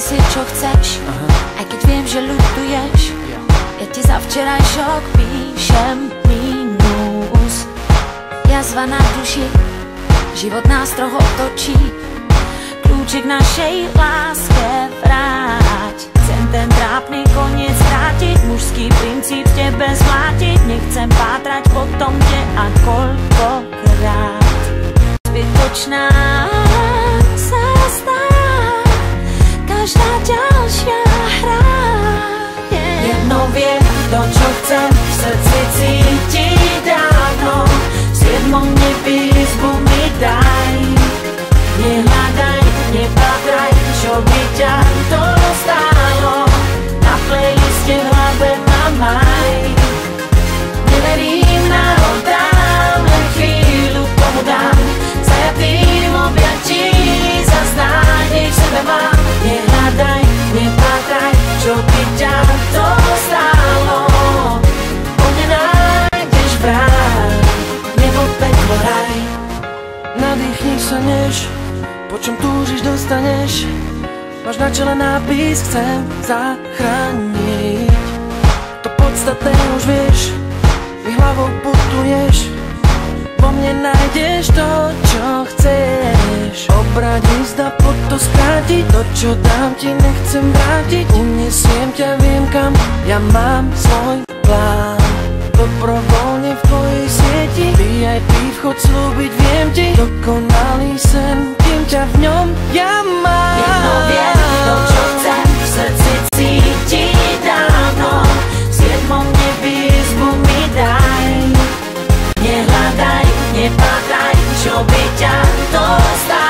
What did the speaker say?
si, čo chceš, aj keď viem, že ľutuješ. Ja ti za včerajšok píšem mínus. Jazva na duši, život nás trochu otočí. Kľúčik našej láske vráť. Chcem ten trápny koniec vrátiť, mužský princíp v tebe zmlátiť. Nechcem pátrať po tom, kde a koľkokrát. Zbytočná sa stá každá ďalšia hra. Jedno viem, to čo chcem v srdci cítiť dávno. V 7. nebi izbu mi daj. Nehľadaj, nepatraj, čo by ťa to stálo. Na playliste v hlave mám aj. Neverím na oddám, len chvíľu tomu dám. Zajatým objatí zas nádej v sebe mám. Nehľadaj, nepatraj, čo by ťa to stálo. Po mne nájdeš vrát, nebo peklo raj. Nadýchni sa než, po čom túžiš dostaneš. Máš na čele nápis chcem zachrániť. To podstatné už vieš, mi hlavou putuješ. Po mne nájdeš to, čo chceš. Obrať list a pod to skrátiť. To, čo dám ti, nechcem vrátiť. Unesiem ťa, viem kam, ja mám svoj plán. Dobrovoľne v tvojej sieti, VIP vchod slúbiť viem ti. Dokonalý sen, kým ťa v ňom ja mám. Jedno viem, to čo chcem v srdci cítiť dávno. V 7. nebi izbu mi daj. Nehľadaj, nepátraj, čo by ťa to stálo.